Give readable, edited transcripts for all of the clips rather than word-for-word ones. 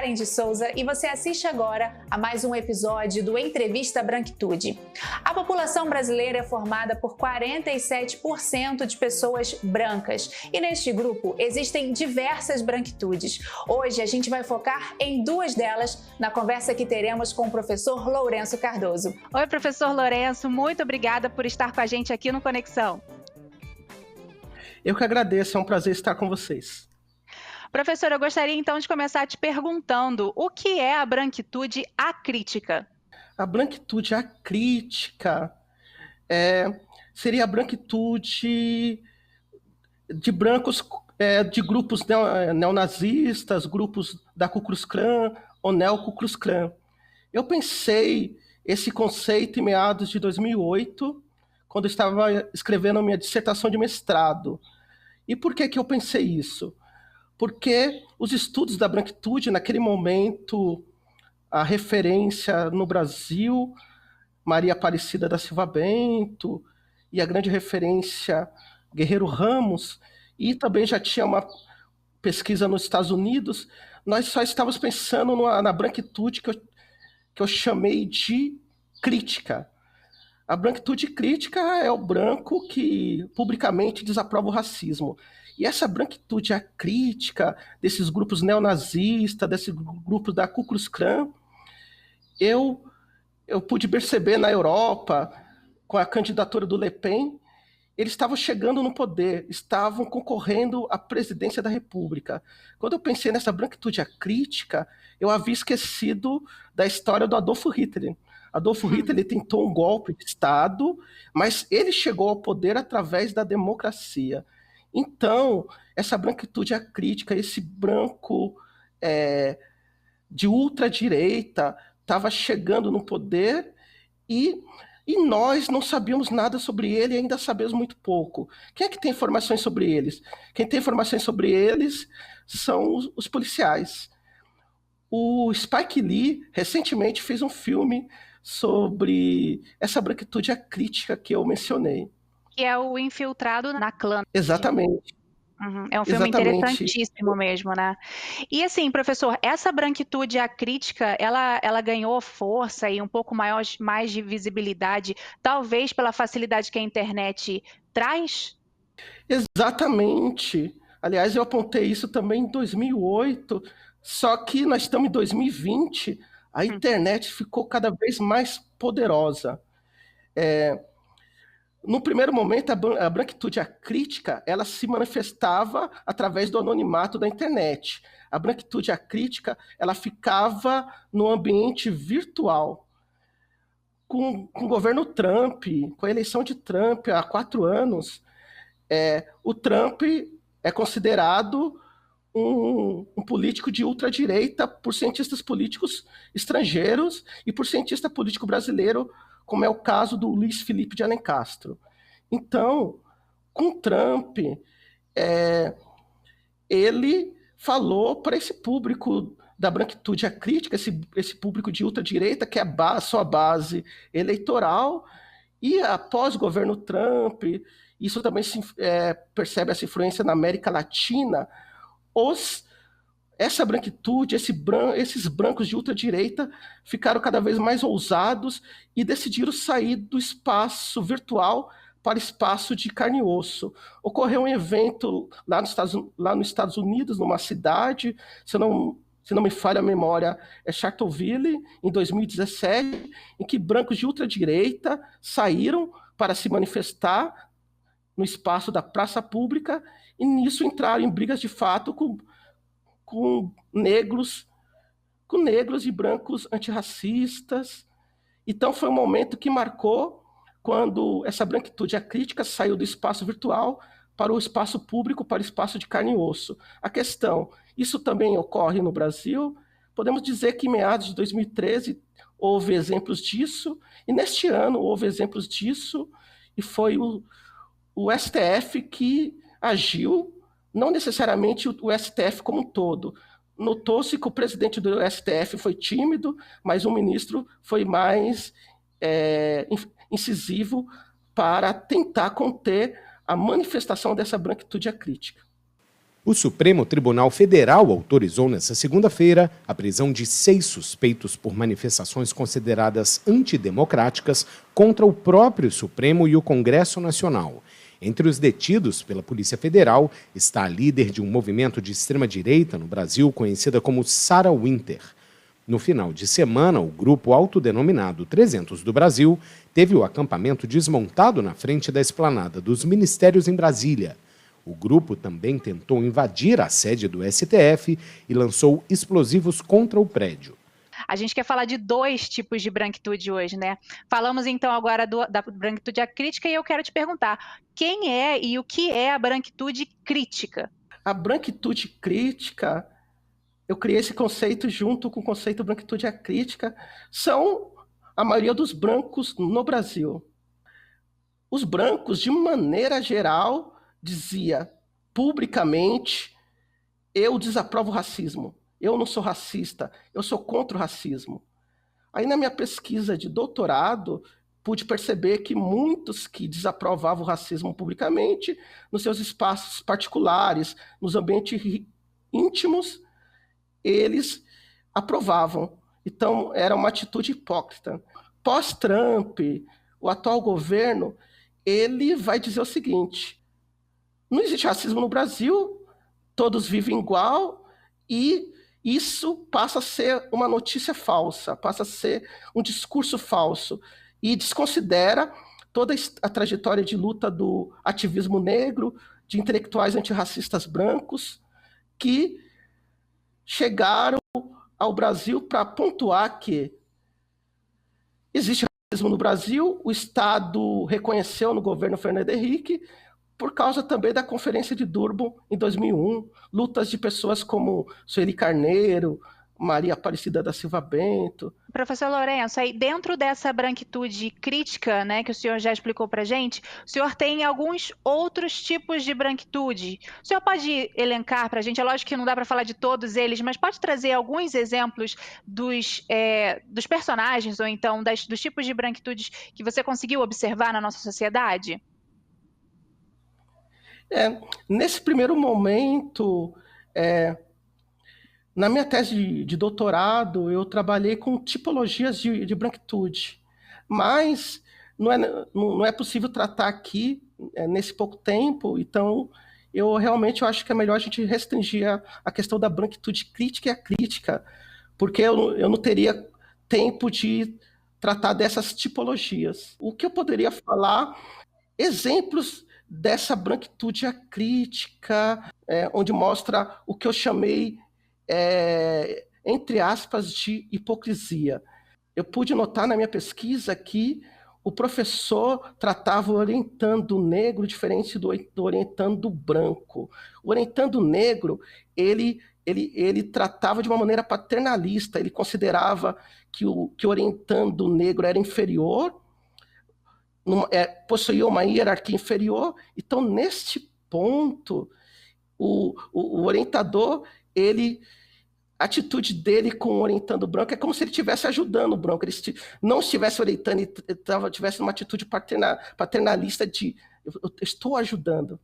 Karen de Souza e você assiste agora a mais um episódio do Entrevista Branquitude. A população brasileira é formada por 47% de pessoas brancas e neste grupo existem diversas branquitudes. Hoje a gente vai focar em duas delas na conversa que teremos com o professor Lourenço Cardoso. Oi, professor Lourenço, muito obrigada por estar com a gente aqui no Conexão. Eu que agradeço, é um prazer estar com vocês. Professor, eu gostaria então de começar te perguntando o que é a branquitude acrítica? A branquitude acrítica seria a branquitude de brancos de grupos neonazistas, grupos da Ku Klux Klan ou Neo-Ku Klux Klan. Eu pensei esse conceito em meados de 2008, quando eu estava escrevendo a minha dissertação de mestrado. E por que eu pensei isso? Porque os estudos da branquitude, naquele momento, a referência no Brasil, Maria Aparecida da Silva Bento, e a grande referência Guerreiro Ramos, e também já tinha uma pesquisa nos Estados Unidos, nós só estávamos pensando na branquitude que eu chamei de crítica. A branquitude crítica é o branco que publicamente desaprova o racismo. E essa branquitude acrítica desses grupos neonazistas, desses grupos da Ku Klux Klan, eu pude perceber na Europa, com a candidatura do Le Pen, eles estavam chegando no poder, estavam concorrendo à presidência da República. Quando eu pensei nessa branquitude acrítica, eu havia esquecido da história do Adolfo Hitler. Adolfo Hitler ele tentou um golpe de Estado, mas ele chegou ao poder através da democracia. Então, essa branquitude acrítica, esse branco de ultradireita, estava chegando no poder e nós não sabíamos nada sobre ele e ainda sabemos muito pouco. Quem é que tem informações sobre eles? Quem tem informações sobre eles são os policiais. O Spike Lee recentemente fez um filme sobre essa branquitude acrítica que eu mencionei. Que é o Infiltrado na Clã. Exatamente. É um filme Exatamente. interessantíssimo mesmo, né? E assim, professor, essa branquitude acrítica, ela ganhou força e um pouco mais de visibilidade, talvez pela facilidade que a internet traz? Exatamente. Aliás, eu apontei isso também em 2008, só que nós estamos em 2020, a internet ficou cada vez mais poderosa. No primeiro momento, a branquitude acrítica, ela se manifestava através do anonimato da internet. A branquitude acrítica, ela ficava no ambiente virtual. Com o governo Trump, com a eleição de Trump há 4 anos, o Trump é considerado um político de ultradireita por cientistas políticos estrangeiros e por cientista político brasileiro, como é o caso do Luiz Felipe de Alencastro. Então, com Trump, ele falou para esse público da branquitude acrítica, esse público de ultradireita, que é a sua base eleitoral, e após o governo Trump, isso também percebe essa influência na América Latina, essa branquitude, esses brancos de ultradireita ficaram cada vez mais ousados e decidiram sair do espaço virtual para o espaço de carne e osso. Ocorreu um evento lá nos Estados Unidos, numa cidade, se não me falha a memória, é Charlottesville, em 2017, em que brancos de ultradireita saíram para se manifestar no espaço da praça pública e nisso entraram em brigas de fato com negros e brancos antirracistas. Então foi um momento que marcou quando essa branquitude acrítica saiu do espaço virtual para o espaço público, para o espaço de carne e osso. A questão, isso também ocorre no Brasil? Podemos dizer que em meados de 2013 houve exemplos disso, e neste ano houve exemplos disso, e foi o STF que agiu, não necessariamente o STF como um todo. Notou-se que o presidente do STF foi tímido, mas o ministro foi mais incisivo para tentar conter a manifestação dessa branquitude acrítica. O Supremo Tribunal Federal autorizou nesta segunda-feira a prisão de 6 suspeitos por manifestações consideradas antidemocráticas contra o próprio Supremo e o Congresso Nacional. Entre os detidos pela Polícia Federal está a líder de um movimento de extrema-direita no Brasil, conhecida como Sarah Winter. No final de semana, o grupo autodenominado 300 do Brasil teve o acampamento desmontado na frente da esplanada dos ministérios em Brasília. O grupo também tentou invadir a sede do STF e lançou explosivos contra o prédio. A gente quer falar de 2 tipos de branquitude hoje, né? Falamos então agora da branquitude acrítica e eu quero te perguntar, quem é e o que é a branquitude crítica? A branquitude crítica, eu criei esse conceito junto com o conceito branquitude acrítica, são a maioria dos brancos no Brasil. Os brancos, de maneira geral, dizia publicamente: eu desaprovo o racismo, eu não sou racista, eu sou contra o racismo. Aí na minha pesquisa de doutorado, pude perceber que muitos que desaprovavam o racismo publicamente, nos seus espaços particulares, nos ambientes íntimos, eles aprovavam. Então era uma atitude hipócrita. Pós-Trump, o atual governo, ele vai dizer o seguinte: não existe racismo no Brasil, todos vivem igual, e isso passa a ser uma notícia falsa, passa a ser um discurso falso, e desconsidera toda a trajetória de luta do ativismo negro, de intelectuais antirracistas brancos, que chegaram ao Brasil para pontuar que existe racismo no Brasil, o Estado reconheceu no governo Fernando Henrique, por causa também da Conferência de Durban em 2001, lutas de pessoas como Sueli Carneiro, Maria Aparecida da Silva Bento. Professor Lourenço, aí dentro dessa branquitude crítica, né, que o senhor já explicou para a gente, o senhor tem alguns outros tipos de branquitude. O senhor pode elencar para a gente, é lógico que não dá para falar de todos eles, mas pode trazer alguns exemplos dos personagens ou então dos tipos de branquitudes que você conseguiu observar na nossa sociedade? Nesse primeiro momento, na minha tese de doutorado, eu trabalhei com tipologias de branquitude, mas não é possível tratar aqui nesse pouco tempo, então eu realmente acho que é melhor a gente restringir a questão da branquitude crítica e acrítica, porque eu não teria tempo de tratar dessas tipologias. O que eu poderia falar, exemplos dessa branquitude acrítica, onde mostra o que eu chamei, entre aspas, de hipocrisia. Eu pude notar na minha pesquisa que o professor tratava o orientando negro diferente do orientando branco. O orientando negro, ele tratava de uma maneira paternalista, ele considerava que o orientando negro era inferior, possuía uma hierarquia inferior. Então, neste ponto, o orientador, a atitude dele com o orientando branco é como se ele estivesse ajudando o branco, ele não estivesse orientando, ele tivesse uma atitude paternalista de eu estou ajudando.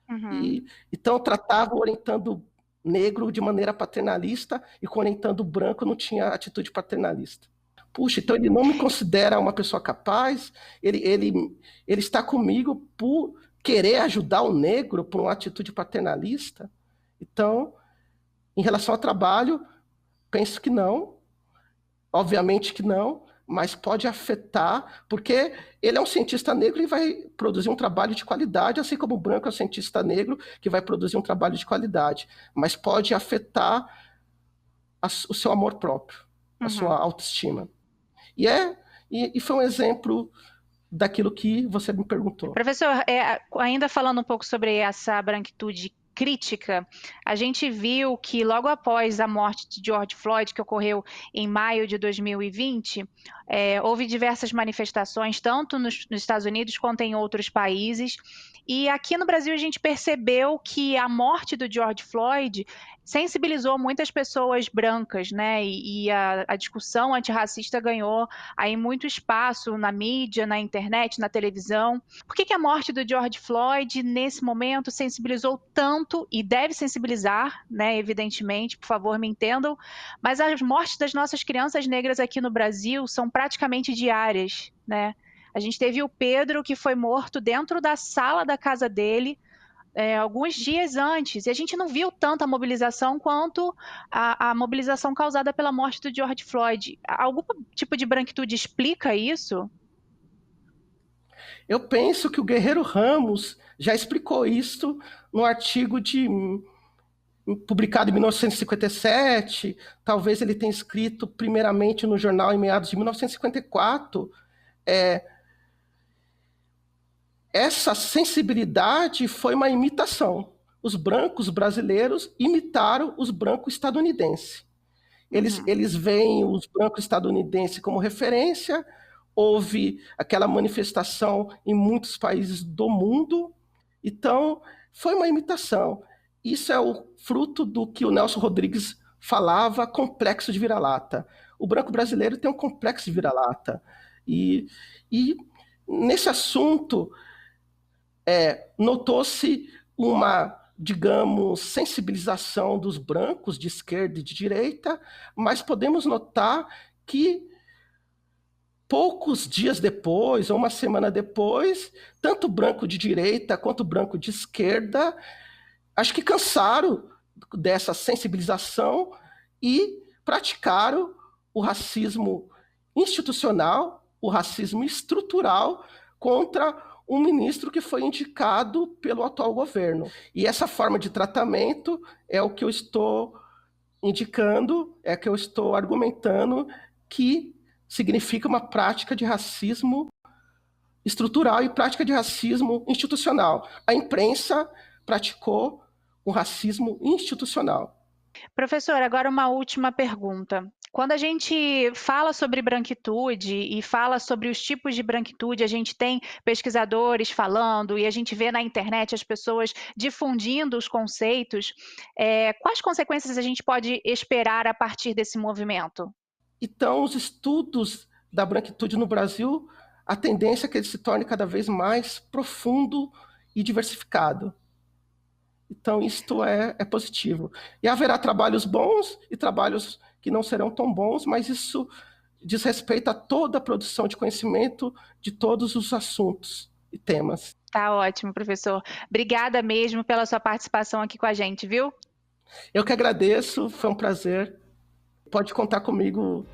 Uhum. Então, tratava o orientando negro de maneira paternalista e com o orientando branco não tinha atitude paternalista. Puxa, então ele não me considera uma pessoa capaz, ele está comigo por querer ajudar o negro por uma atitude paternalista. Então, em relação ao trabalho, penso que não, obviamente que não, mas pode afetar, porque ele é um cientista negro e vai produzir um trabalho de qualidade, assim como o branco é um cientista negro que vai produzir um trabalho de qualidade, mas pode afetar o seu amor próprio, a sua autoestima. E foi um exemplo daquilo que você me perguntou. Professor, ainda falando um pouco sobre essa branquitude crítica, a gente viu que logo após a morte de George Floyd, que ocorreu em maio de 2020, houve diversas manifestações, tanto nos Estados Unidos quanto em outros países, e aqui no Brasil a gente percebeu que a morte do George Floyd sensibilizou muitas pessoas brancas, né? E a discussão antirracista ganhou aí muito espaço na mídia, na internet, na televisão. Por que a morte do George Floyd, nesse momento, sensibilizou tanto, e deve sensibilizar, né? Evidentemente, por favor, me entendam, mas as mortes das nossas crianças negras aqui no Brasil são praticamente diárias, né? A gente teve o Pedro, que foi morto dentro da sala da casa dele, alguns dias antes, e a gente não viu tanta mobilização quanto a mobilização causada pela morte do George Floyd. Algum tipo de branquitude explica isso? Eu penso que o Guerreiro Ramos já explicou isso no artigo publicado em 1957, talvez ele tenha escrito primeiramente no jornal em meados de 1954, essa sensibilidade foi uma imitação. Os brancos brasileiros imitaram os brancos estadunidenses. Eles veem os brancos estadunidenses como referência, houve aquela manifestação em muitos países do mundo, então foi uma imitação. Isso é o fruto do que o Nelson Rodrigues falava, complexo de vira-lata. O branco brasileiro tem um complexo de vira-lata. E nesse assunto, notou-se uma, digamos, sensibilização dos brancos de esquerda e de direita, mas podemos notar que poucos dias depois, ou uma semana depois, tanto branco de direita quanto branco de esquerda, acho que cansaram dessa sensibilização e praticaram o racismo institucional, o racismo estrutural contra um ministro que foi indicado pelo atual governo. E essa forma de tratamento é o que eu estou indicando, é que eu estou argumentando que significa uma prática de racismo estrutural e prática de racismo institucional. A imprensa praticou o racismo institucional. Professor, agora uma última pergunta. Quando a gente fala sobre branquitude e fala sobre os tipos de branquitude, a gente tem pesquisadores falando e a gente vê na internet as pessoas difundindo os conceitos. Quais consequências a gente pode esperar a partir desse movimento? Então, os estudos da branquitude no Brasil, a tendência é que ele se torne cada vez mais profundo e diversificado. Então, isto é positivo. E haverá trabalhos bons e trabalhos que não serão tão bons, mas isso diz respeito a toda a produção de conhecimento de todos os assuntos e temas. Tá ótimo, professor. Obrigada mesmo pela sua participação aqui com a gente, viu? Eu que agradeço, foi um prazer. Pode contar comigo